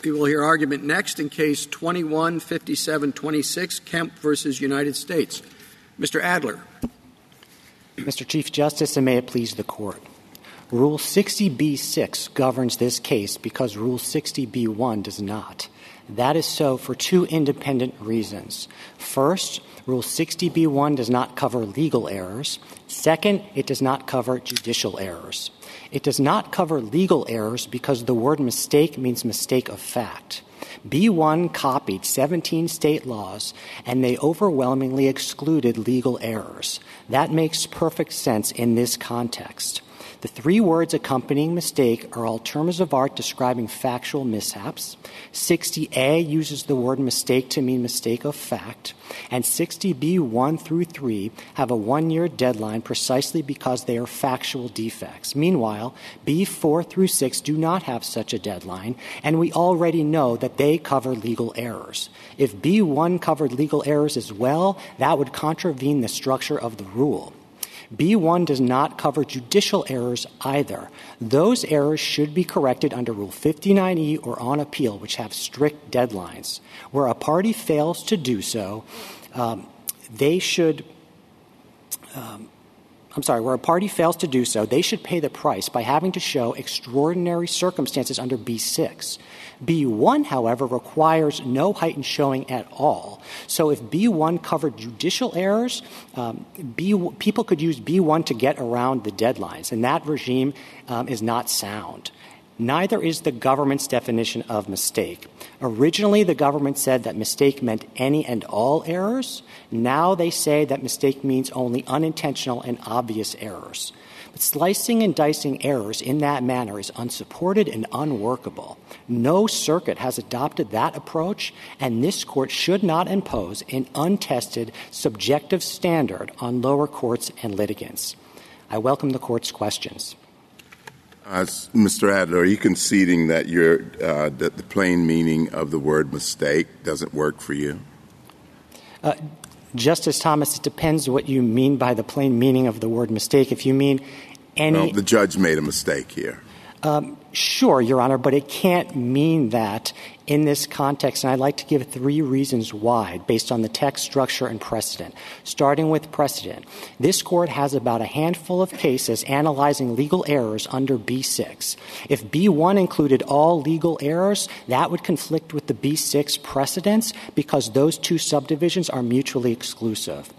We will hear argument next in Case 21-5726, Kemp versus United States. Mr. Adler. Mr. Chief Justice, and may it please the Court. Rule 60b-6 governs this case because Rule 60b-1 does not. That is so for two independent reasons. First, Rule 60b-1 does not cover legal errors. Second, it does not cover judicial errors. It does not cover legal errors because the word mistake means mistake of fact. B-1 copied 17 state laws, and they overwhelmingly excluded legal errors. That makes perfect sense in this context. The three words accompanying mistake are all terms of art describing factual mishaps. 60A uses the word mistake to mean mistake of fact. And 60B 1 through 3 have a one-year deadline precisely because they are factual defects. Meanwhile, B 4 through 6 do not have such a deadline, and we already know that they cover legal errors. If B 1 covered legal errors as well, that would contravene the structure of the rule. B-1 does not cover judicial errors either. Those errors should be corrected under Rule 59E or on appeal, which have strict deadlines. Where a party fails to do so, where a party fails to do so, they should pay the price by having to show extraordinary circumstances under B-6. B-1, however, requires no heightened showing at all. So if B-1 covered judicial errors, people could use B-1 to get around the deadlines, and that regime is not sound. Neither is the government's definition of mistake. Originally, the government said that mistake meant any and all errors. Now they say that mistake means only unintentional and obvious errors. But slicing and dicing errors in that manner is unsupported and unworkable. No circuit has adopted that approach, and this Court should not impose an untested, subjective standard on lower courts and litigants. I welcome the Court's questions. Mr. Adler, are you conceding that that the plain meaning of the word mistake doesn't work for you? Justice Thomas, it depends what you mean by the plain meaning of the word mistake. If you mean any... Well, the judge made a mistake here. Sure, Your Honor, but it can't mean that in this context, and I'd like to give three reasons why, based on the text, structure, and precedent. Starting with precedent, this Court has about a handful of cases analyzing legal errors under B-6. If B-1 included all legal errors, that would conflict with the B-6 precedents because those two subdivisions are mutually exclusive.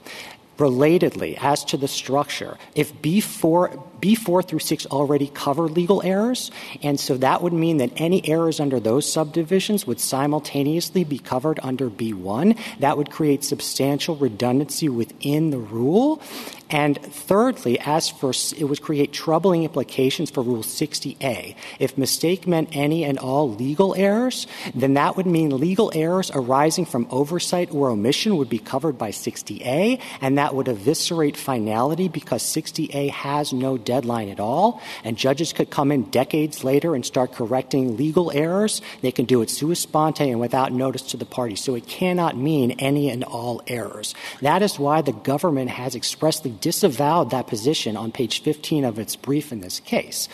Relatedly, as to the structure, if B4 through 6 already cover legal errors, and so that would mean that any errors under those subdivisions would simultaneously be covered under B1. That would create substantial redundancy within the rule. And thirdly, it would create troubling implications for Rule 60A. If mistake meant any and all legal errors, then that would mean legal errors arising from oversight or omission would be covered by 60A, and that would eviscerate finality because 60A has no deadline at all, and judges could come in decades later and start correcting legal errors. They can do it sua sponte and without notice to the party. So it cannot mean any and all errors. That is why the government has expressly disavowed that position on page 15 of its brief in this case.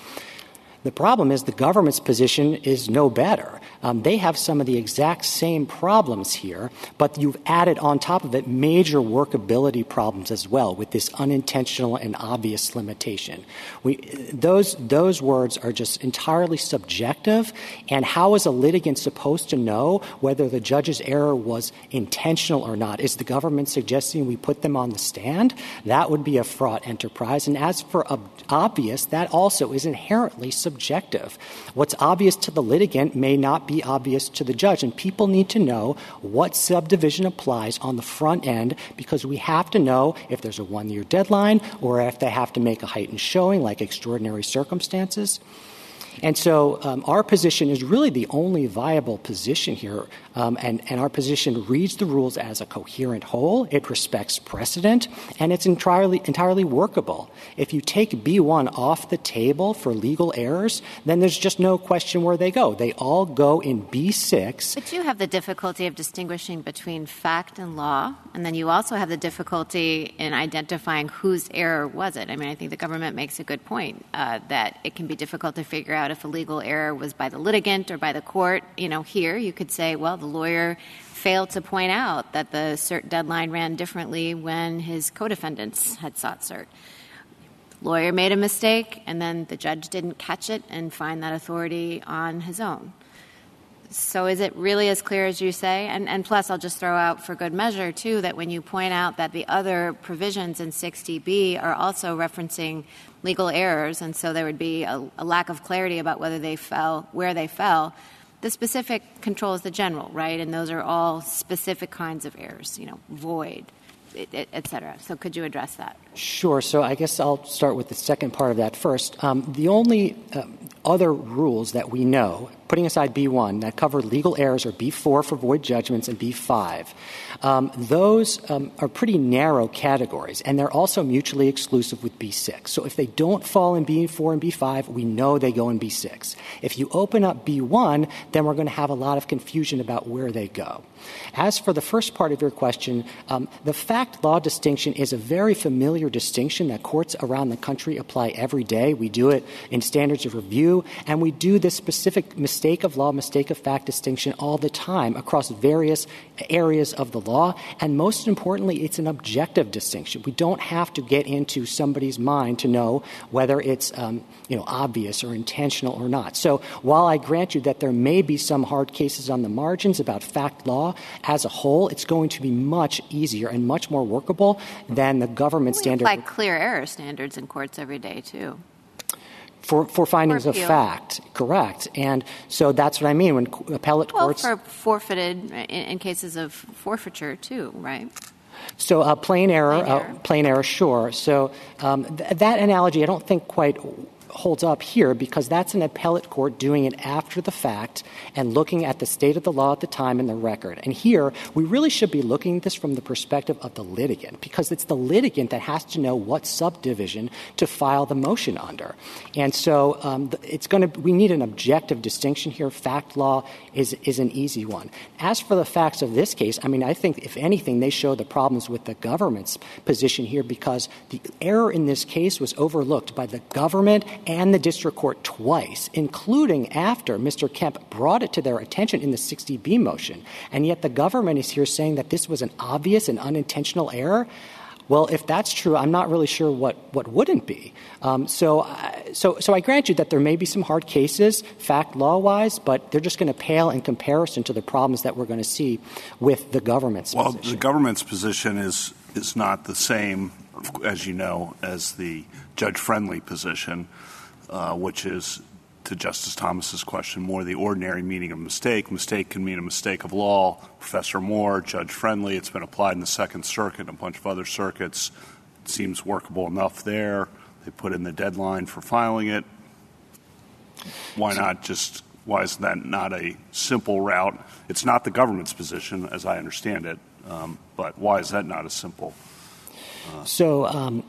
The problem is the government's position is no better. They have some of the exact same problems here, but you've added on top of it major workability problems as well with this unintentional and obvious limitation. Those words are just entirely subjective, and how is a litigant supposed to know whether the judge's error was intentional or not? Is the government suggesting we put them on the stand? That would be a fraught enterprise. And as for obvious, that also is inherently subjective. What's obvious to the litigant may not be obvious to the judge, and people need to know what subdivision applies on the front end because we have to know if there's a one-year deadline or if they have to make a heightened showing like extraordinary circumstances. And so our position is really the only viable position here, and our position reads the rules as a coherent whole. It respects precedent, and it's entirely workable. If you take B1 off the table for legal errors, then there's just no question where they go. They all go in B6. But you have the difficulty of distinguishing between fact and law, and then you also have the difficulty in identifying whose error was it. I mean, I think the government makes a good point that it can be difficult to figure out out if a legal error was by the litigant or by the court. Here you could say, well, the lawyer failed to point out that the cert deadline ran differently when his co-defendants had sought cert. The lawyer made a mistake, and then the judge didn't catch it and find that authority on his own. So is it really as clear as you say? And plus, I'll just throw out for good measure, too, that when you point out that the other provisions in 60B are also referencing legal errors, and so there would be a lack of clarity about where they fell, the specific controls the general, right? And those are all specific kinds of errors, void, et cetera. So could you address that? Sure. So I guess I'll start with the second part of that first. The only other rules that we know, putting aside B1, that cover legal errors are B4 for void judgments and B5. Those are pretty narrow categories, and they're also mutually exclusive with B6. So if they don't fall in B4 and B5, we know they go in B6. If you open up B1, then we're going to have a lot of confusion about where they go. As for the first part of your question, the fact-law distinction is a very familiar distinction that courts around the country apply every day. We do it in standards of review, and we do this specific mistake of law, mistake of fact distinction all the time across various areas of the law. And most importantly, it's an objective distinction. We don't have to get into somebody's mind to know whether it's obvious or intentional or not. So while I grant you that there may be some hard cases on the margins about fact law, as a whole, it's going to be much easier and much more workable than the government standard. We apply clear error standards in courts every day, too. For findings of fact, correct. And so that's what I mean when appellate courts... Well, for forfeited in cases of forfeiture, too, right? So plain error, sure. So that analogy I don't think quite holds up here because that's an appellate court doing it after the fact and looking at the state of the law at the time and the record. And here, we really should be looking at this from the perspective of the litigant because it's the litigant that has to know what subdivision to file the motion under. And so we need an objective distinction here. Fact law is an easy one. As for the facts of this case, I think, if anything, they show the problems with the government's position here because the error in this case was overlooked by the government and the district court twice, including after Mr. Kemp brought it to their attention in the 60B motion. And yet the government is here saying that this was an obvious and unintentional error. Well, if that's true, I'm not really sure what wouldn't be. So I grant you that there may be some hard cases, fact law-wise, but they're just going to pale in comparison to the problems that we're going to see with the government's position. Well, the government's position is not the same, as you know, as the judge-friendly position, which is, to Justice Thomas's question, more the ordinary meaning of mistake. Mistake can mean a mistake of law. Professor Moore, judge-friendly. It's been applied in the Second Circuit and a bunch of other circuits. It seems workable enough there. They put in the deadline for filing it. Why is that not a simple route? It's not the government's position, as I understand it, but why is that not a simple? I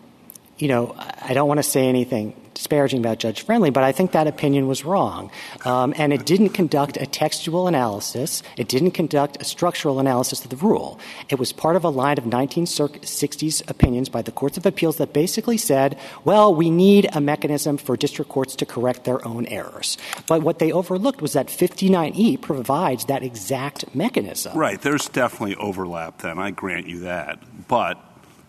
don't want to say anything disparaging about Judge Friendly, but I think that opinion was wrong. And it didn't conduct a textual analysis. It didn't conduct a structural analysis of the rule. It was part of a line of 1960s opinions by the courts of appeals that basically said, well, we need a mechanism for district courts to correct their own errors. But what they overlooked was that 59E provides that exact mechanism. Right. There's definitely overlap then. I grant you that. But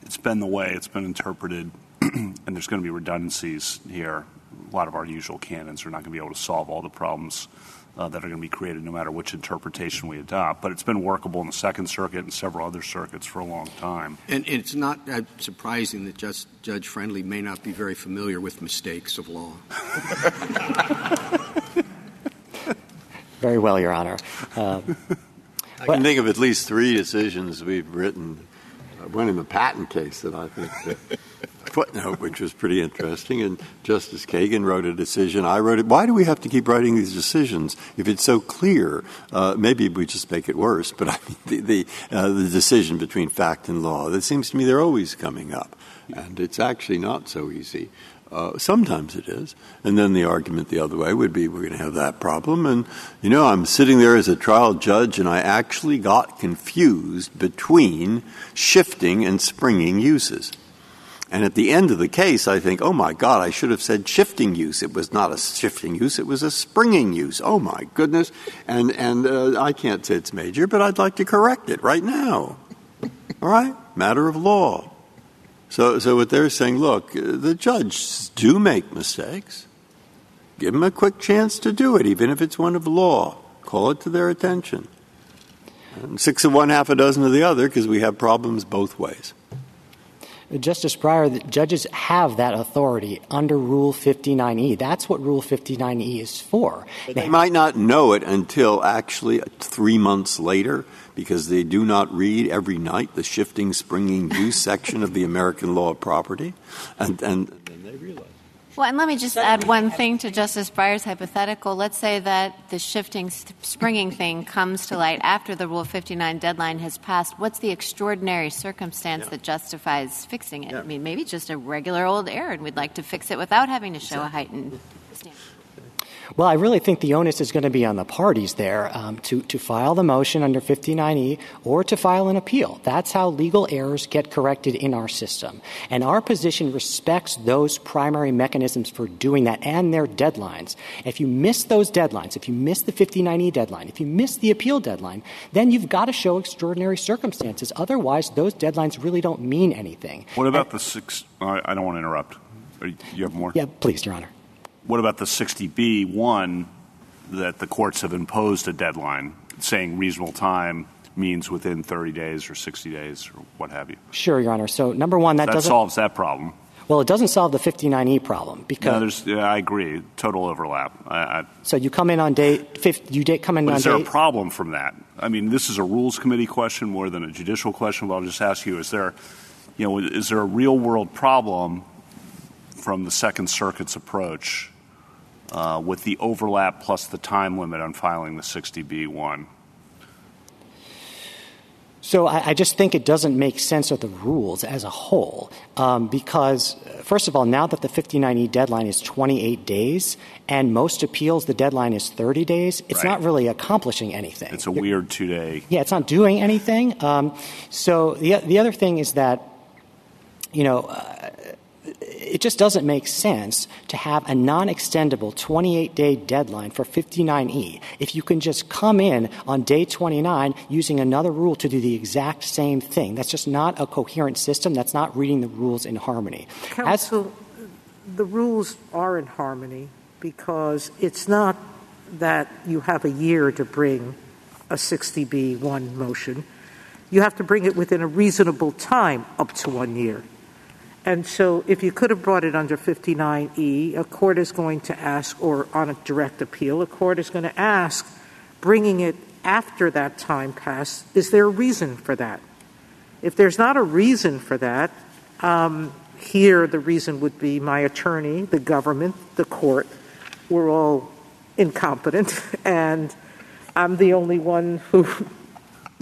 it's been the way it's been interpreted. And there's going to be redundancies here. A lot of our usual canons are not going to be able to solve all the problems that are going to be created no matter which interpretation we adopt. But it's been workable in the Second Circuit and several other circuits for a long time. And it's not surprising that Judge Friendly may not be very familiar with mistakes of law. Very well, Your Honor. I can think of at least 3 decisions we've written. One in the patent case that I think the footnote, which was pretty interesting, and Justice Kagan wrote a decision. I wrote it. Why do we have to keep writing these decisions if it's so clear? Maybe we just make it worse. But I mean, the decision between fact and law, it seems to me they're always coming up, and it's actually not so easy. Sometimes it is. And then the argument the other way would be we're going to have that problem. And, I'm sitting there as a trial judge, and I actually got confused between shifting and springing uses. And at the end of the case, I think, oh, my God, I should have said shifting use. It was not a shifting use. It was a springing use. Oh, my goodness. And I can't say it's major, but I'd like to correct it right now. All right? Matter of law. So what they're saying, look, the judges do make mistakes. Give them a quick chance to do it, even if it's one of law. Call it to their attention. And 6 of one, half a dozen of the other, because we have problems both ways. Justice Breyer, the judges have that authority under Rule 59E. That's what Rule 59E is for. They might not know it until actually 3 months later, because they do not read every night the shifting, springing use section of the American law of property, and then they realize. Well, and let me just add one thing to Justice Breyer's hypothetical. Let's say that the shifting, springing thing comes to light after the Rule 59 deadline has passed. What's the extraordinary circumstance that justifies fixing it? I mean, maybe just a regular old error, and we'd like to fix it without having to show a heightened standard. Well, I really think the onus is going to be on the parties there to file the motion under 59E or to file an appeal. That's how legal errors get corrected in our system. And our position respects those primary mechanisms for doing that and their deadlines. If you miss those deadlines, if you miss the 59E deadline, if you miss the appeal deadline, then you've got to show extraordinary circumstances. Otherwise, those deadlines really don't mean anything. What about the six? I don't want to interrupt. You have more? Yeah, please, Your Honor. What about the 60B1 that the courts have imposed a deadline, saying reasonable time means within 30 days or 60 days or what have you? Sure, Your Honor. So, number one, that solves that problem. Well, it doesn't solve the 59E problem because I agree. Total overlap. So you come in on day 50. Is there a problem from that? I mean, this is a Rules Committee question more than a judicial question. But I'll just ask you: is there a real world problem from the Second Circuit's approach with the overlap plus the time limit on filing the 60B1? So I just think it doesn't make sense of the rules as a whole because, first of all, now that the 59E deadline is 28 days and most appeals the deadline is 30 days, it's not really accomplishing anything. It's a weird 2-day. Yeah, it's not doing anything. So the other thing is that, it just doesn't make sense to have a non-extendable 28-day deadline for 59E if you can just come in on day 29 using another rule to do the exact same thing. That's just not a coherent system. That's not reading the rules in harmony. Counsel, the rules are in harmony because it's not that you have a year to bring a 60B1 motion. You have to bring it within a reasonable time up to 1 year. And so if you could have brought it under 59E, a court is going to ask, or on a direct appeal, a court is going to ask, bringing it after that time passed, is there a reason for that? If there's not a reason for that, here the reason would be my attorney, the government, the court, we're all incompetent, and I'm the only one who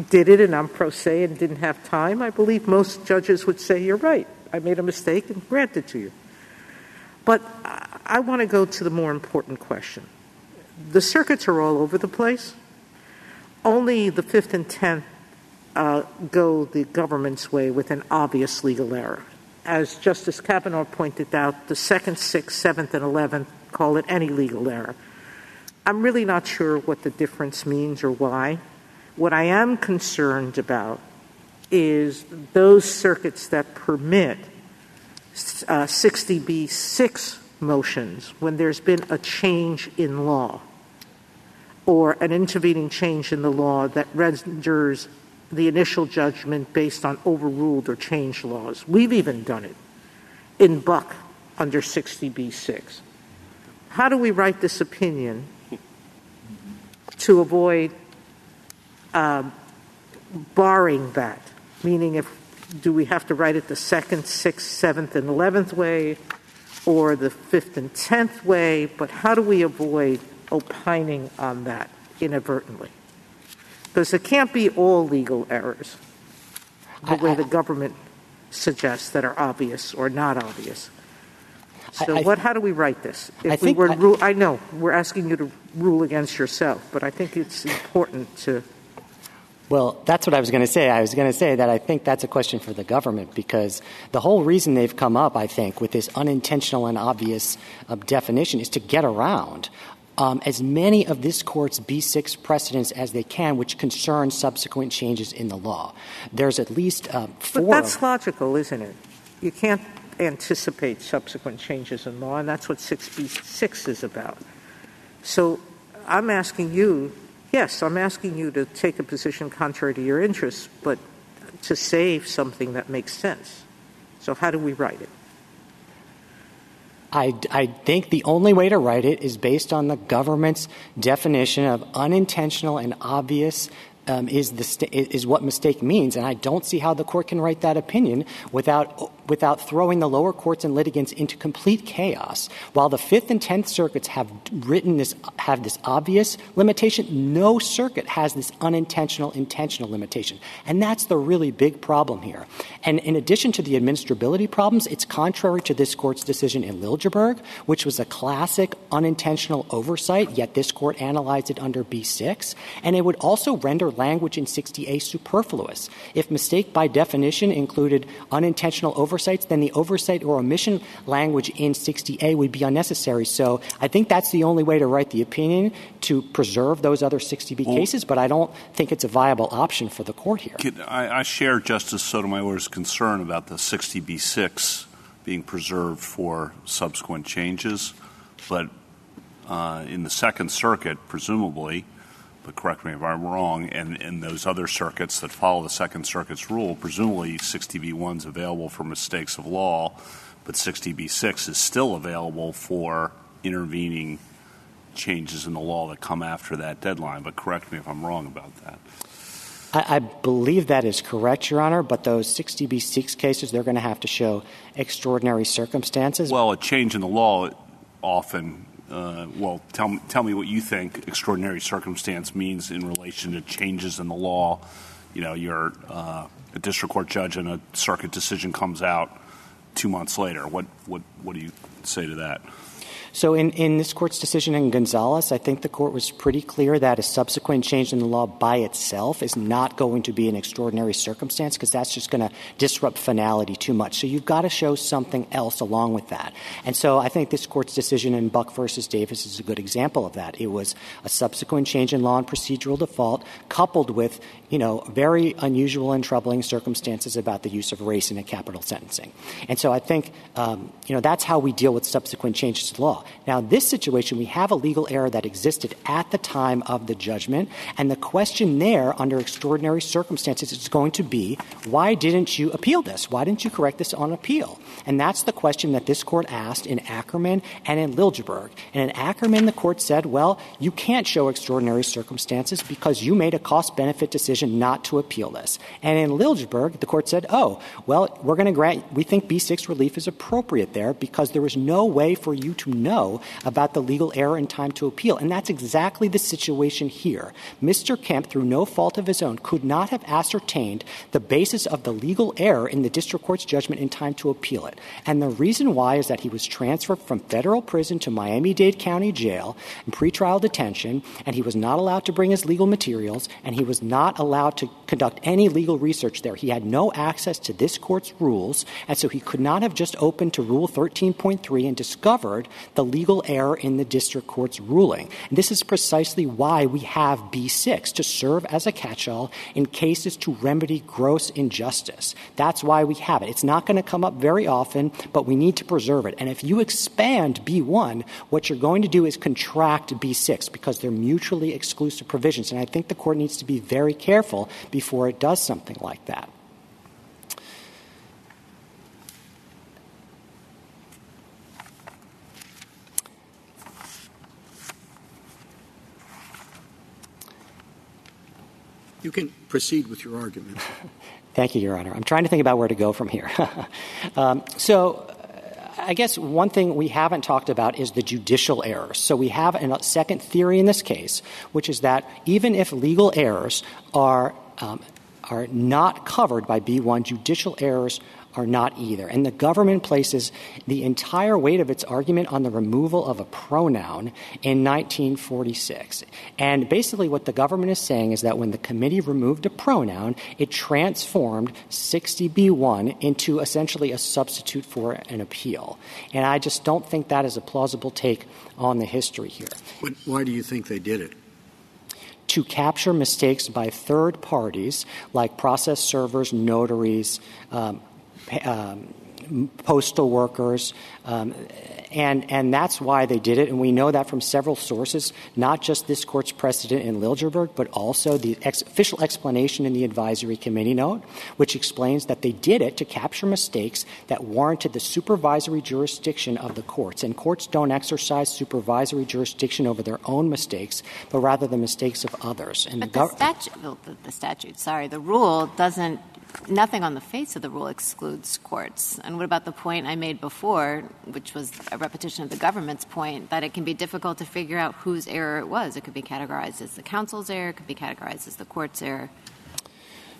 did it, and I'm pro se and didn't have time. I believe most judges would say, you're right. I made a mistake and grant it to you. But I want to go to the more important question. The circuits are all over the place. Only the 5th and 10th go the government's way with an obvious legal error. As Justice Kavanaugh pointed out, the 2nd, 6th, 7th, and 11th call it any legal error. I'm really not sure what the difference means or why. What I am concerned about is those circuits that permit 60B6 motions when there's been a change in law or an intervening change in the law that renders the initial judgment based on overruled or changed laws. We've even done it in Buck under 60B6. How do we write this opinion to avoid barring that? Meaning, do we have to write it the 2nd, 6th, 7th, and 11th way, or the 5th and 10th way? But how do we avoid opining on that inadvertently? Because it can't be all legal errors, the way the government suggests that are obvious or not obvious. So how do we write this? I know we're asking you to rule against yourself, but I think it's important to Well, that's what I was going to say. I was going to say that I think that's a question for the government, because the whole reason they've come up, I think, with this unintentional and obvious definition is to get around as many of this Court's B6 precedents as they can, which concern subsequent changes in the law. There's at least four. But that's logical, isn't it? You can't anticipate subsequent changes in law, and that's what 6B6 is about. So I'm asking you to take a position contrary to your interests, but to save something that makes sense. So how do we write it? I think the only way to write it is based on the government's definition of unintentional and obvious is what mistake means, and I don't see how the Court can write that opinion without throwing the lower courts and litigants into complete chaos. While the Fifth and Tenth Circuits have this obvious limitation, no circuit has this intentional limitation, and that's the really big problem here. And in addition to the administrability problems, it's contrary to this Court's decision in Liljeburg, which was a classic unintentional oversight, yet this Court analyzed it under B6, and it would also render language in 60A superfluous. If mistake by definition included unintentional oversights, then the oversight or omission language in 60A would be unnecessary. So I think that's the only way to write the opinion, to preserve those other 60B cases, but I don't think it's a viable option for the Court here. I share Justice Sotomayor's concern about the 60B6 being preserved for subsequent changes, but in the Second Circuit, presumably, but correct me if I'm wrong, and in those other circuits that follow the Second Circuit's rule, presumably 60B1 is available for mistakes of law, but 60B6 is still available for intervening changes in the law that come after that deadline. But correct me if I'm wrong about that. I believe that is correct, Your Honor, but those 60B6 cases, they're going to have to show extraordinary circumstances. Well, a change in the law often tell me what you think extraordinary circumstance means in relation to changes in the law. You know, you're a district court judge and a circuit decision comes out 2 months later. What do you say to that? So in this Court's decision in Gonzalez, I think the Court was pretty clear that a subsequent change in the law by itself is not going to be an extraordinary circumstance, because that's just going to disrupt finality too much. So you've got to show something else along with that. And so I think this Court's decision in Buck versus Davis is a good example of that. It was a subsequent change in law and procedural default coupled with, very unusual and troubling circumstances about the use of race in a capital sentencing. And so I think, that's how we deal with subsequent changes to law. Now, in this situation, we have a legal error that existed at the time of the judgment, and the question there under extraordinary circumstances is going to be, why didn't you appeal this? Why didn't you correct this on appeal? And that's the question that this Court asked in Ackerman and in Liljeburg. And in Ackerman, the Court said, well, you can't show extraordinary circumstances because you made a cost-benefit decision not to appeal this. And in Liljeburg, the Court said, we're going to we think B6 relief is appropriate there because there was no way for you to know about the legal error in time to appeal. And that's exactly the situation here. Mr. Kemp, through no fault of his own, could not have ascertained the basis of the legal error in the district court's judgment in time to appeal it. And the reason why is that he was transferred from federal prison to Miami-Dade County Jail in pretrial detention, and he was not allowed to bring his legal materials, and he was not allowed to conduct any legal research there. He had no access to this Court's rules, and so he could not have just opened to Rule 13.3 and discovered the legal error in the district court's ruling. And this is precisely why we have B6, to serve as a catch-all in cases to remedy gross injustice. That's why we have it. It's not going to come up very often, but we need to preserve it. And if you expand B1, what you're going to do is contract B6 because they're mutually exclusive provisions. And I think the Court needs to be very careful before it does something like that. You can proceed with your argument. Thank you, Your Honor. I'm trying to think about where to go from here. So I guess one thing we haven't talked about is the judicial errors. So we have a second theory in this case, which is that even if legal errors are not covered by B1, judicial errors are not either. And the government places the entire weight of its argument on the removal of a pronoun in 1946. And basically what the government is saying is that when the committee removed a pronoun, it transformed 60B1 into essentially a substitute for an appeal. And I just don't think that is a plausible take on the history here. But why do you think they did it? To capture mistakes by third parties like process servers, notaries, postal workers, and that's why they did it. And we know that from several sources, not just this court's precedent in Liljeburg, but also the official explanation in the advisory committee note, which explains that they did it to capture mistakes that warranted the supervisory jurisdiction of the courts. And courts don't exercise supervisory jurisdiction over their own mistakes, but rather the mistakes of others. And but the rule doesn't. Nothing on the face of the rule excludes courts. And what about the point I made before, which was a repetition of the government's point, that it can be difficult to figure out whose error it was? It could be categorized as the council's error. It could be categorized as the court's error.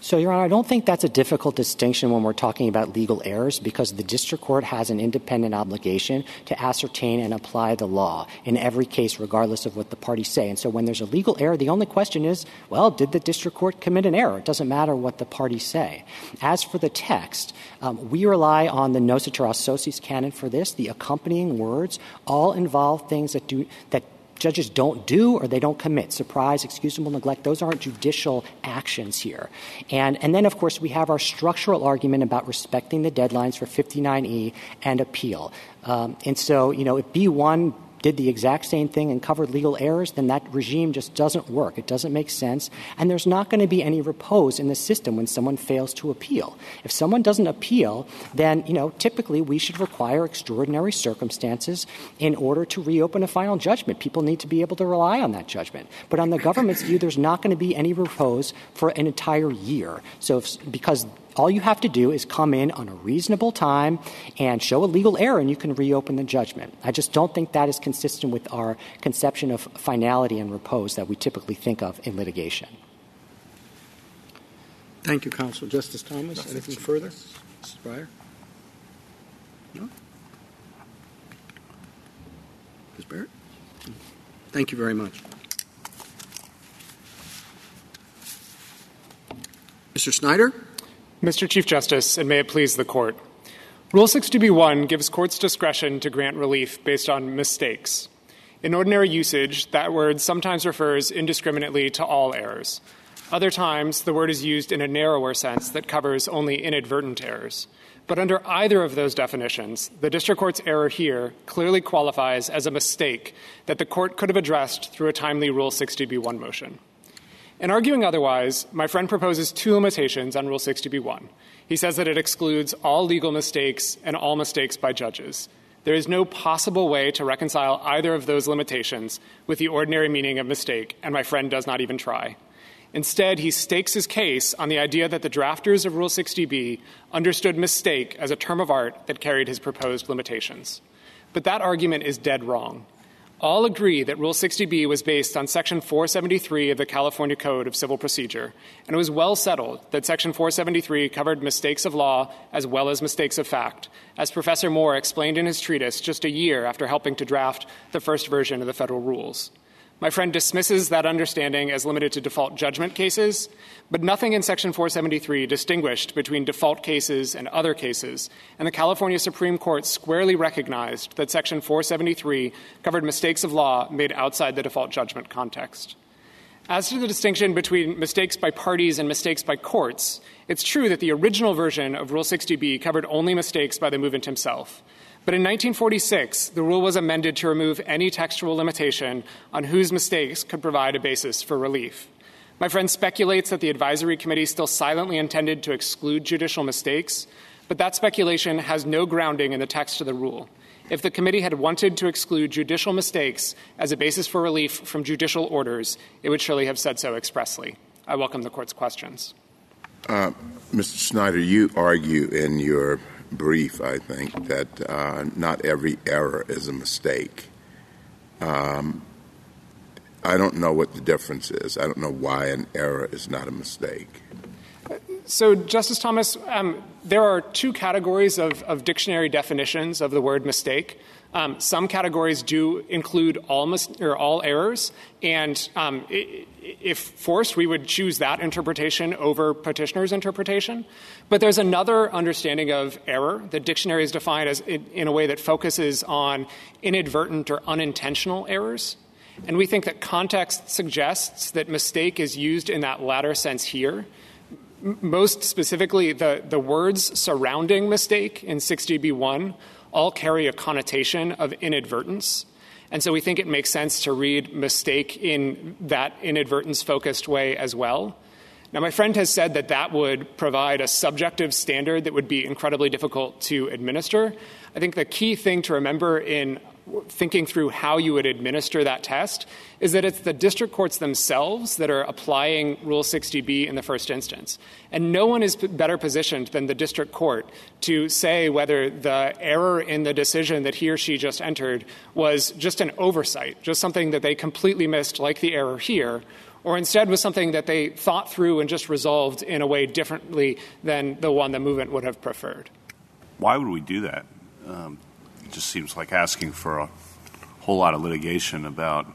So, Your Honor, I don't think that's a difficult distinction when we're talking about legal errors because the district court has an independent obligation to ascertain and apply the law in every case, regardless of what the parties say. And so when there's a legal error, the only question is, well, did the district court commit an error? It doesn't matter what the parties say. As for the text, we rely on the nocitur associis canon for this. The accompanying words all involve things that judges don't do or they don't commit. Surprise, excusable neglect, those aren't judicial actions here. And then, of course, we have our structural argument about respecting the deadlines for 59E and appeal. And so, if B1 did the exact same thing and covered legal errors, then that regime just doesn't work. It doesn't make sense. And there's not going to be any repose in the system when someone fails to appeal. If someone doesn't appeal, then, typically we should require extraordinary circumstances in order to reopen a final judgment. People need to be able to rely on that judgment. But on the government's view, there's not going to be any repose for an entire year. So because all you have to do is come in on a reasonable time and show a legal error and you can reopen the judgment. I just don't think that is consistent with our conception of finality and repose that we typically think of in litigation. Thank you, Counsel. Justice Thomas, anything further? Mrs. Breyer? No? Ms. Barrett? Thank you very much. Mr. Snyder? Mr. Chief Justice, and may it please the Court. Rule 60b-1 gives courts discretion to grant relief based on mistakes. In ordinary usage, that word sometimes refers indiscriminately to all errors. Other times, the word is used in a narrower sense that covers only inadvertent errors. But under either of those definitions, the district court's error here clearly qualifies as a mistake that the court could have addressed through a timely Rule 60b-1 motion. In arguing otherwise, my friend proposes two limitations on Rule 60b-1. He says that it excludes all legal mistakes and all mistakes by judges. There is no possible way to reconcile either of those limitations with the ordinary meaning of mistake, and my friend does not even try. Instead, he stakes his case on the idea that the drafters of Rule 60b understood mistake as a term of art that carried his proposed limitations. But that argument is dead wrong. All agree that Rule 60b was based on Section 473 of the California Code of Civil Procedure, and it was well settled that Section 473 covered mistakes of law as well as mistakes of fact, as Professor Moore explained in his treatise just a year after helping to draft the first version of the federal rules. My friend dismisses that understanding as limited to default judgment cases, but nothing in Section 473 distinguished between default cases and other cases, and the California Supreme Court squarely recognized that Section 473 covered mistakes of law made outside the default judgment context. As to the distinction between mistakes by parties and mistakes by courts, it's true that the original version of Rule 60b covered only mistakes by the movant himself. But in 1946, the rule was amended to remove any textual limitation on whose mistakes could provide a basis for relief. My friend speculates that the advisory committee still silently intended to exclude judicial mistakes, but that speculation has no grounding in the text of the rule. If the committee had wanted to exclude judicial mistakes as a basis for relief from judicial orders, it would surely have said so expressly. I welcome the Court's questions. Mr. Snyder, you argue in your brief, I think, that not every error is a mistake. I don't know what the difference is. I don't know why an error is not a mistake. So, Justice Thomas, there are two categories of dictionary definitions of the word mistake. Some categories do include all errors, and if forced, we would choose that interpretation over petitioner's interpretation. But there's another understanding of error that dictionary is defined as in a way that focuses on inadvertent or unintentional errors. And we think that context suggests that mistake is used in that latter sense here. Most specifically, the words surrounding mistake in 6dB1 all carry a connotation of inadvertence. And so we think it makes sense to read mistake in that inadvertence-focused way as well. Now, my friend has said that would provide a subjective standard that would be incredibly difficult to administer. I think the key thing to remember in thinking through how you would administer that test is that it's the district courts themselves that are applying Rule 60B in the first instance. And no one is better positioned than the district court to say whether the error in the decision that he or she just entered was just an oversight, just something that they completely missed, like the error here, or instead was something that they thought through and just resolved in a way differently than the one the movement would have preferred. Why would we do that? It just seems like asking for a whole lot of litigation about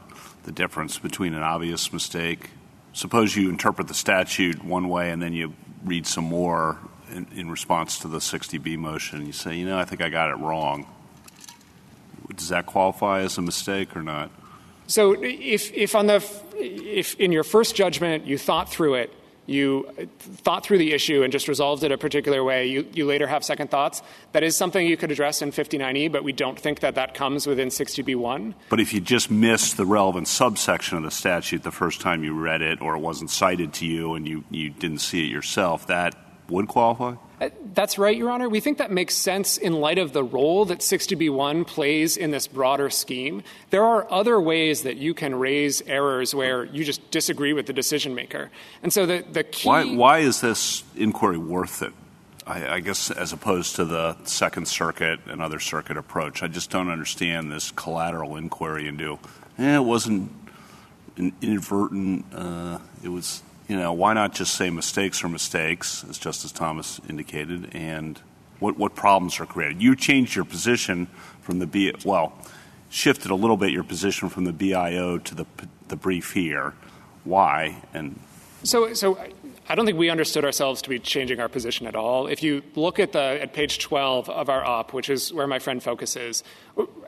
the difference between an obvious mistake. Suppose you interpret the statute one way and then you read some more in response to the 60B motion and you say, I think I got it wrong. Does that qualify as a mistake or not? So if in your first judgment you thought through it, you thought through the issue and just resolved it a particular way, you later have second thoughts, that is something you could address in 59E, but we don't think that comes within 60B1. But if you just missed the relevant subsection of the statute the first time you read it, or it wasn't cited to you and you didn't see it yourself, that would qualify? That's right, Your Honor. We think that makes sense in light of the role that 60B1 plays in this broader scheme. There are other ways that you can raise errors where you just disagree with the decision maker. And so the key... Why is this inquiry worth it? I guess as opposed to the Second Circuit and other circuit approach. I just don't understand this collateral inquiry into, it wasn't inadvertent, it was... why not just say mistakes are mistakes, as Justice Thomas indicated, and what problems are created? You changed your position from shifted a little bit your position from the BIO to the brief here. Why? And So I don't think we understood ourselves to be changing our position at all. If you look at page 12 of our op, which is where my friend focuses,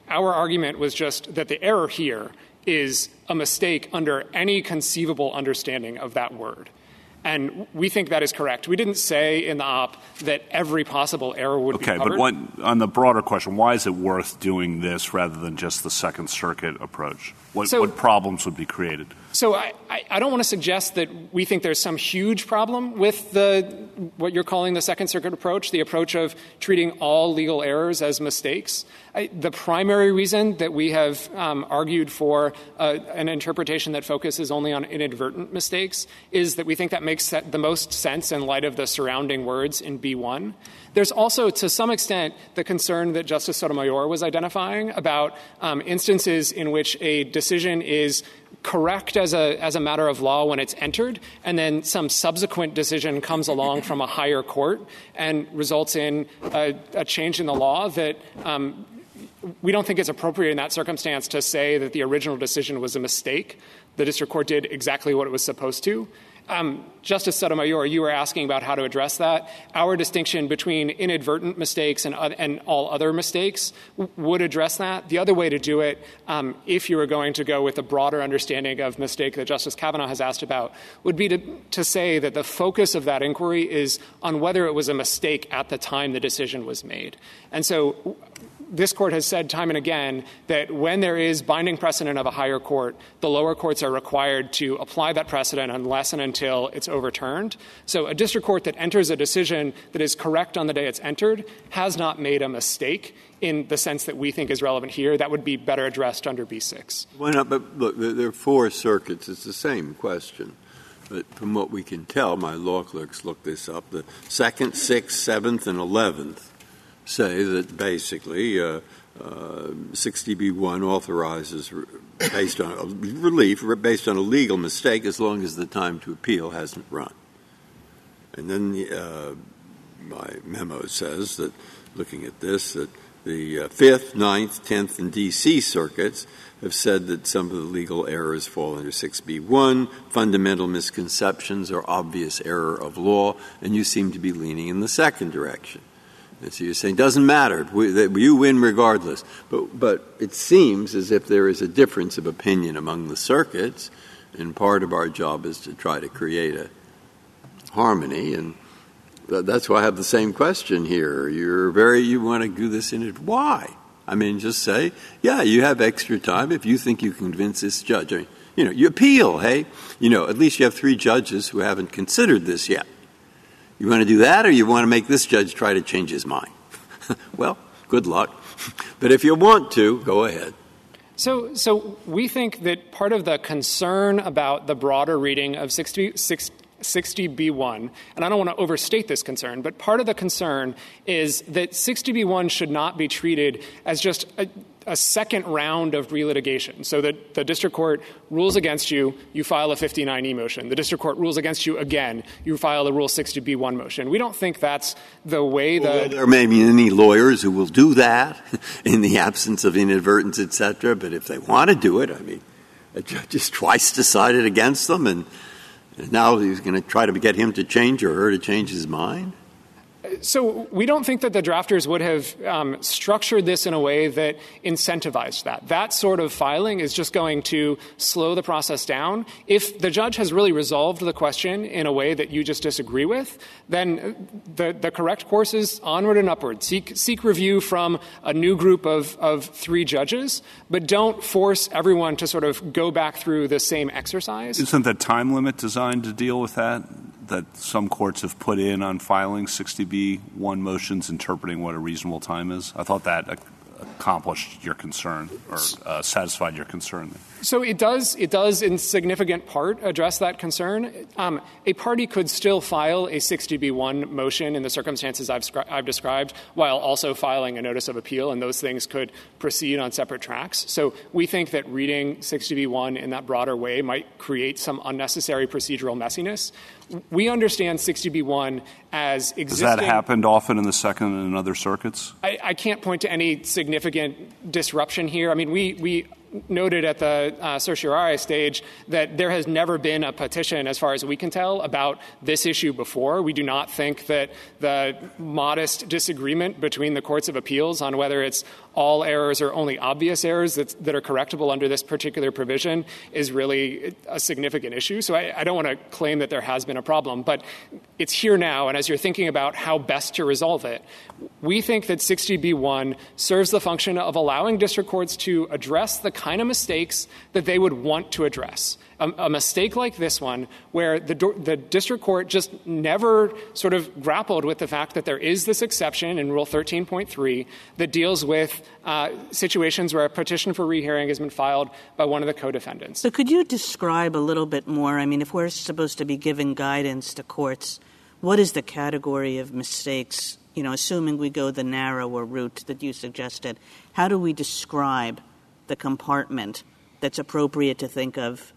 our argument was just that the error here is a mistake under any conceivable understanding of that word. And we think that is correct. We didn't say in the op that every possible error would be covered. Okay, but on the broader question, why is it worth doing this rather than just the Second Circuit approach? What problems would be created? So I don't want to suggest that we think there's some huge problem with what you're calling the Second Circuit approach, the approach of treating all legal errors as mistakes. The primary reason that we have argued for an interpretation that focuses only on inadvertent mistakes is that we think that makes the most sense in light of the surrounding words in B1. There's also, to some extent, the concern that Justice Sotomayor was identifying about instances in which a decision is correct as a matter of law when it's entered, and then some subsequent decision comes along from a higher court and results in a change in the law that we don't think it's appropriate in that circumstance to say that the original decision was a mistake. The district court did exactly what it was supposed to. Justice Sotomayor, you were asking about how to address that. Our distinction between inadvertent mistakes and all other mistakes would address that. The other way to do it, if you were going to go with a broader understanding of mistake that Justice Kavanaugh has asked about, would be to say that the focus of that inquiry is on whether it was a mistake at the time the decision was made. And so this court has said time and again that when there is binding precedent of a higher court, the lower courts are required to apply that precedent unless and until it's overturned. So a district court that enters a decision that is correct on the day it's entered has not made a mistake in the sense that we think is relevant here. That would be better addressed under B6. Why not? But look, there are four circuits. It's the same question. But from what we can tell, my law clerks looked this up, the 2nd, 6th, 7th, and 11th say that basically 60B1 authorizes based on relief based on a legal mistake as long as the time to appeal hasn't run. And then my memo says that, looking at this, that the 5th, 9th, 10th, and D.C. circuits have said that some of the legal errors fall under 6b1, fundamental misconceptions or obvious error of law, and you seem to be leaning in the second direction. And so you're saying it doesn't matter, you win regardless. But it seems as if there is a difference of opinion among the circuits, and part of our job is to try to create a harmony, and that's why I have the same question here. You want to do this in it. Why? I mean, just say, yeah, you have extra time if you think you can convince this judge. I mean, you appeal, hey? At least you have 3 judges who haven't considered this yet. You want to do that, or you want to make this judge try to change his mind? Well, good luck. But if you want to, go ahead. So we think that part of the concern about the broader reading of 60B1, and I don't want to overstate this concern, but part of the concern is that 60B1 should not be treated as just a second round of relitigation. So that the district court rules against you, you file a 59E motion. The district court rules against you again, you file a Rule 60B1 motion. We don't think that's the way that... Well, there may be any lawyers who will do that in the absence of inadvertence, et cetera, but if they want to do it, I mean, a judge has twice decided against them, and now he's going to try to get him to change or her to change his mind? So we don't think that the drafters would have structured this in a way that incentivized that. That sort of filing is just going to slow the process down. If the judge has really resolved the question in a way that you just disagree with, then the correct course is onward and upward. Seek review from a new group of 3 judges, but don't force everyone to sort of go back through the same exercise. Isn't the time limit designed to deal with that some courts have put in on filing 60B1 motions interpreting what a reasonable time is? I thought that accomplished your concern or satisfied your concern. So it does in significant part address that concern. A party could still file a 60B1 motion in the circumstances I've described while also filing a notice of appeal, and those things could proceed on separate tracks. So we think that reading 60B1 in that broader way might create some unnecessary procedural messiness. We understand 60B1 as existing. Has that happened often in the Second and other circuits? I can't point to any significant disruption here. I mean, we noted at the certiorari stage that there has never been a petition, as far as we can tell, about this issue before. We do not think that the modest disagreement between the courts of appeals on whether it's all errors or only obvious errors that are correctable under this particular provision is really a significant issue. So I don't want to claim that there has been a problem, but it's here now, and as you're thinking about how best to resolve it, we think that 60B1 serves the function of allowing district courts to address the kind of mistakes that they would want to address. A mistake like this one, where the district court just never sort of grappled with the fact that there is this exception in Rule 13.3 that deals with situations where a petition for rehearing has been filed by one of the co-defendants. So could you describe a little bit more? I mean, if we're supposed to be giving guidance to courts, what is the category of mistakes, assuming we go the narrower route that you suggested? How do we describe the compartment that's appropriate to think of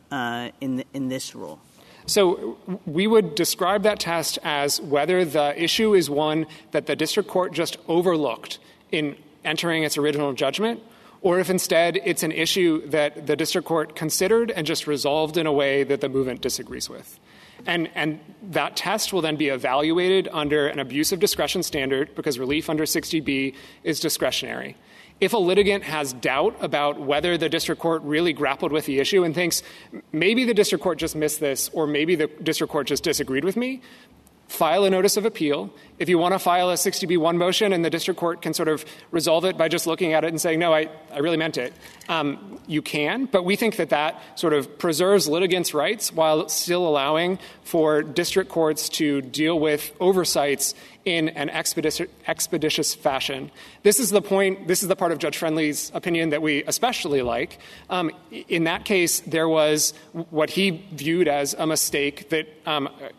in this rule? So we would describe that test as whether the issue is one that the district court just overlooked in entering its original judgment, or if instead it's an issue that the district court considered and just resolved in a way that the movement disagrees with. And that test will then be evaluated under an abuse of discretion standard, because relief under 60B is discretionary. If a litigant has doubt about whether the district court really grappled with the issue and thinks maybe the district court just missed this or maybe the district court just disagreed with me, file a notice of appeal. If you want to file a 60B1 motion and the district court can sort of resolve it by just looking at it and saying, no, I really meant it, you can. But we think that sort of preserves litigants' rights while still allowing for district courts to deal with oversights in an expeditious fashion. This is the part of Judge Friendly's opinion that we especially like. In that case, there was what he viewed as a mistake that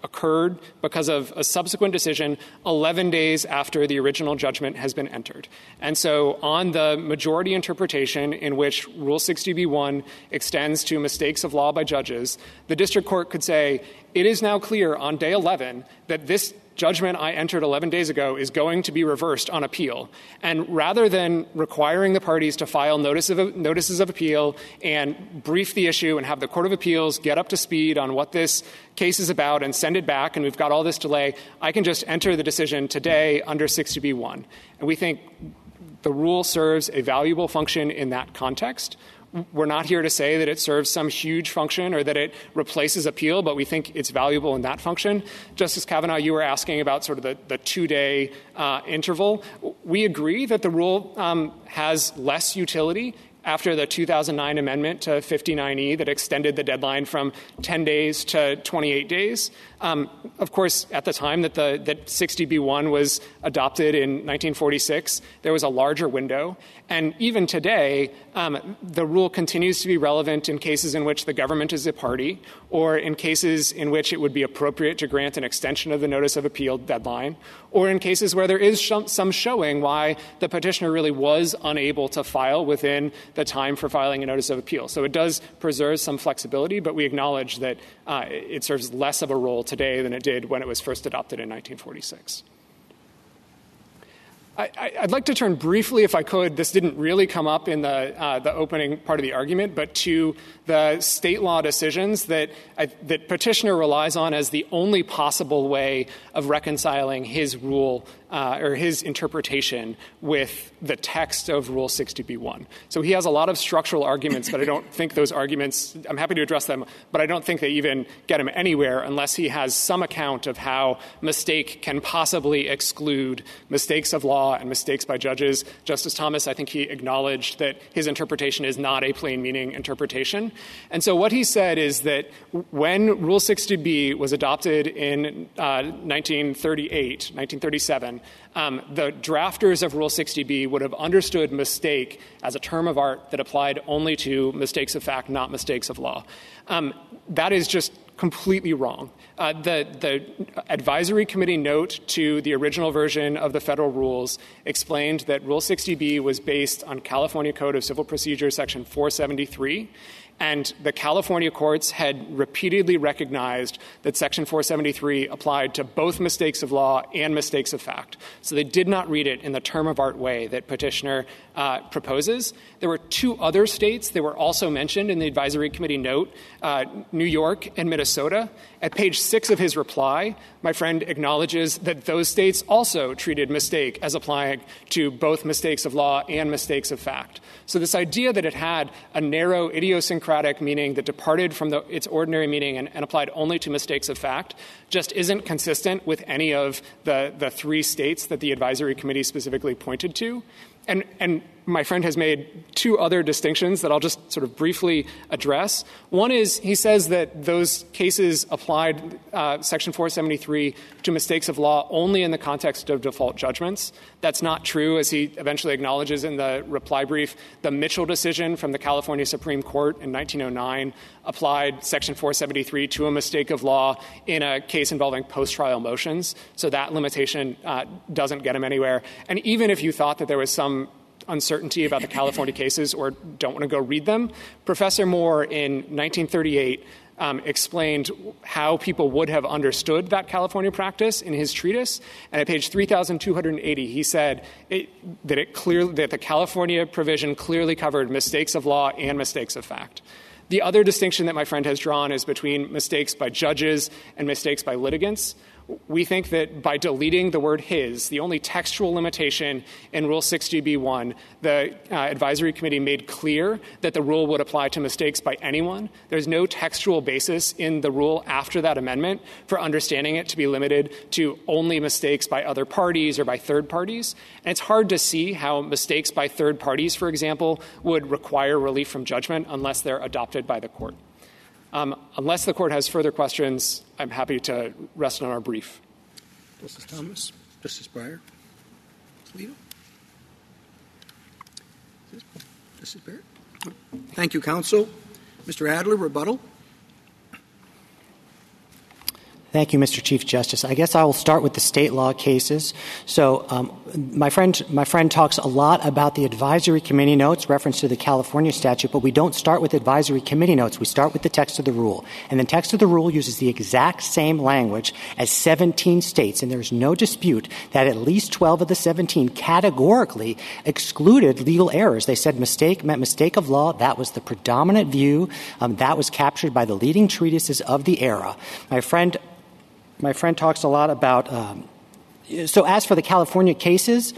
occurred because of a subsequent decision 11 days after the original judgment has been entered. And so on the majority interpretation in which Rule 60b-1 extends to mistakes of law by judges, the district court could say, it is now clear on day 11 that this judgment I entered 11 days ago is going to be reversed on appeal. And rather than requiring the parties to file notices of appeal and brief the issue and have the Court of Appeals get up to speed on what this case is about and send it back, and we've got all this delay, I can just enter the decision today under 60b-1. And we think the rule serves a valuable function in that context. We're not here to say that it serves some huge function or that it replaces appeal, but we think it's valuable in that function. Justice Kavanaugh, you were asking about sort of the 2-day interval. We agree that the rule has less utility after the 2009 amendment to 59E that extended the deadline from 10 days to 28 days. Of course, at the time that 60b-1 was adopted in 1946, there was a larger window. And even today, the rule continues to be relevant in cases in which the government is a party or in cases in which it would be appropriate to grant an extension of the notice of appeal deadline, or in cases where there is some showing why the petitioner really was unable to file within the time for filing a notice of appeal. So it does preserve some flexibility, but we acknowledge that it serves less of a role today than it did when it was first adopted in 1946. I'd like to turn briefly, if I could, this didn't really come up in the opening part of the argument, but to the state law decisions that petitioner relies on as the only possible way of reconciling his rule or his interpretation with the text of Rule 60b-1. So he has a lot of structural arguments, but I don't think those arguments, I'm happy to address them, but I don't think they even get him anywhere unless he has some account of how mistake can possibly exclude mistakes of law and mistakes by judges. Justice Thomas, I think he acknowledged that his interpretation is not a plain meaning interpretation. And so what he said is that when Rule 60b was adopted in 1937, the drafters of Rule 60b would have understood mistake as a term of art that applied only to mistakes of fact, not mistakes of law. That is just completely wrong. The advisory committee note to the original version of the federal rules explained that Rule 60b was based on California Code of Civil Procedure, Section 473, and the California courts had repeatedly recognized that Section 473 applied to both mistakes of law and mistakes of fact. So they did not read it in the term of art way that petitioner proposes. There were two other states that were also mentioned in the advisory committee note, New York and Minnesota. At page 6 of his reply, my friend acknowledges that those states also treated mistake as applying to both mistakes of law and mistakes of fact. So this idea that it had a narrow idiosyncratic meaning that departed from its ordinary meaning and applied only to mistakes of fact just isn't consistent with any of the three states that the advisory committee specifically pointed to. And my friend has made two other distinctions that I'll just sort of briefly address. One is he says that those cases applied Section 473 to mistakes of law only in the context of default judgments. That's not true, as he eventually acknowledges in the reply brief. The Mitchell decision from the California Supreme Court in 1909 applied Section 473 to a mistake of law in a case involving post-trial motions. So that limitation doesn't get him anywhere. And even if you thought that there was some uncertainty about the California cases or don't want to go read them, Professor Moore in 1938 explained how people would have understood that California practice in his treatise. And at page 3,280, he said that the California provision clearly covered mistakes of law and mistakes of fact. The other distinction that my friend has drawn is between mistakes by judges and mistakes by litigants. We think that by deleting the word his, the only textual limitation in Rule 60b-1, the advisory committee made clear that the rule would apply to mistakes by anyone. There's no textual basis in the rule after that amendment for understanding it to be limited to only mistakes by other parties or by third parties. And it's hard to see how mistakes by third parties, for example, would require relief from judgment unless they're adopted by the court. Unless the court has further questions, I'm happy to rest on our brief. Justice Thomas? Justice Breyer? Alito? Justice Barrett? Thank you, counsel. Mr. Adler, rebuttal. Thank you, Mr. Chief Justice. I guess I will start with the state law cases. So my friend talks a lot about the advisory committee notes, reference to the California statute, but we don't start with advisory committee notes. We start with the text of the rule. And the text of the rule uses the exact same language as 17 states, and there's no dispute that at least 12 of the 17 categorically excluded legal errors. They said mistake meant mistake of law. That was the predominant view. That was captured by the leading treatises of the era. My friend talks a lot about so as for the California cases,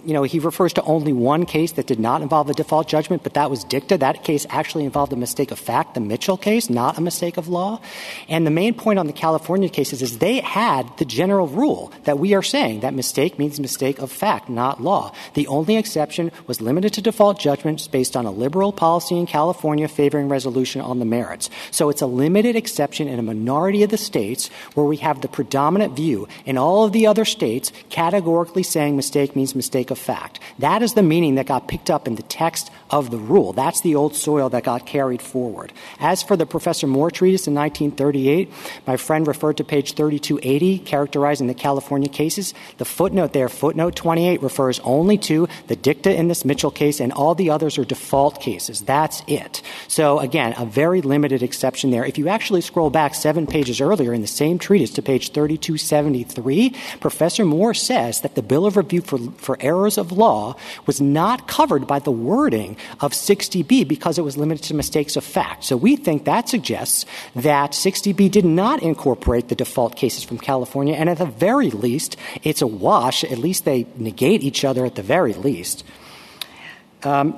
he refers to only one case that did not involve a default judgment, but that was dicta. That case actually involved a mistake of fact, the Mitchell case, not a mistake of law. And the main point on the California cases is they had the general rule that we are saying that mistake means mistake of fact, not law. The only exception was limited to default judgments based on a liberal policy in California favoring resolution on the merits. So it's a limited exception in a minority of the states where we have the predominant view. In all of the other states, categorically saying mistake means mistake of fact. That is the meaning that got picked up in the text of the rule. That's the old soil that got carried forward. As for the Professor Moore treatise in 1938, my friend referred to page 3280, characterizing the California cases. The footnote there, footnote 28, refers only to the dicta in this Mitchell case, and all the others are default cases. That's it. So, again, a very limited exception there. If you actually scroll back 7 pages earlier in the same treatise to page 3273, Professor Moore says that the Bill of Review for errors of law was not covered by the wording of 60B because it was limited to mistakes of fact. So we think that suggests that 60B did not incorporate the default cases from California, and at the very least, it's a wash. At least they negate each other at the very least.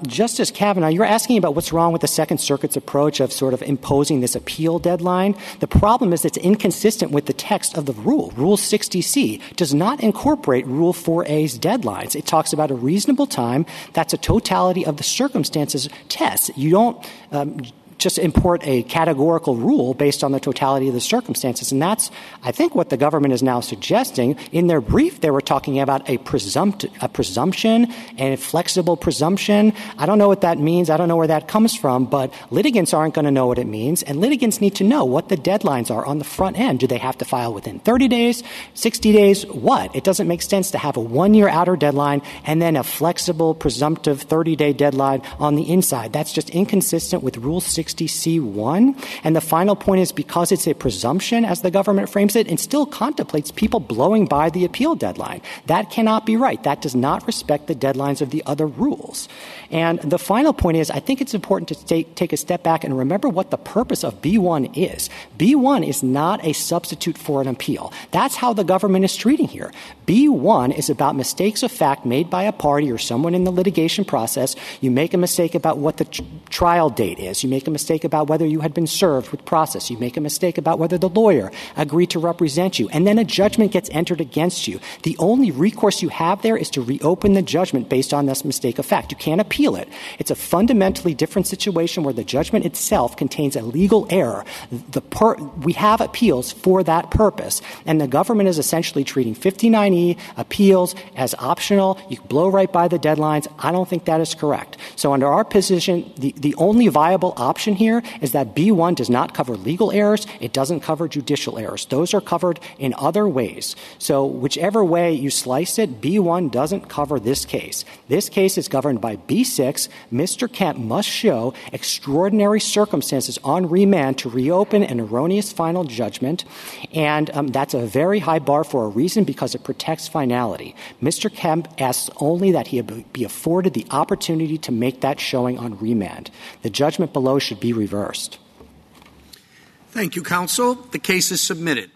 Justice Kavanaugh, you're asking about what's wrong with the Second Circuit's approach of sort of imposing this appeal deadline. The problem is it's inconsistent with the text of the rule. Rule 60C does not incorporate Rule 4A's deadlines. It talks about a reasonable time. That's a totality of the circumstances test. You don't just import a categorical rule based on the totality of the circumstances. And that's, I think, what the government is now suggesting. In their brief, they were talking about a presumption and a flexible presumption. I don't know what that means. I don't know where that comes from, but litigants aren't going to know what it means, and litigants need to know what the deadlines are on the front end. Do they have to file within 30 days, 60 days? What? It doesn't make sense to have a 1-year outer deadline and then a flexible, presumptive 30-day deadline on the inside. That's just inconsistent with Rule 60C1. And the final point is because it's a presumption, as the government frames it, it still contemplates people blowing by the appeal deadline. That cannot be right. That does not respect the deadlines of the other rules. And the final point is I think it's important to take a step back and remember what the purpose of B1 is. B1 is not a substitute for an appeal. That's how the government is treating here. B1 is about mistakes of fact made by a party or someone in the litigation process. You make a mistake about what the trial date is. You make a mistake about whether you had been served with process. You make a mistake about whether the lawyer agreed to represent you. And then a judgment gets entered against you. The only recourse you have there is to reopen the judgment based on this mistake of fact. You can't appeal it. It's a fundamentally different situation where the judgment itself contains a legal error. We have appeals for that purpose. And the government is essentially treating 59E appeals as optional. You can blow right by the deadlines. I don't think that is correct. So under our position, the only viable option here is that B1 does not cover legal errors. It doesn't cover judicial errors. Those are covered in other ways. So whichever way you slice it, B1 doesn't cover this case. This case is governed by B6. Mr. Kemp must show extraordinary circumstances on remand to reopen an erroneous final judgment. And that's a very high bar for a reason because it protects finality. Mr. Kemp asks only that he be afforded the opportunity to make that showing on remand. The judgment below should be reversed. Thank you, counsel. The case is submitted.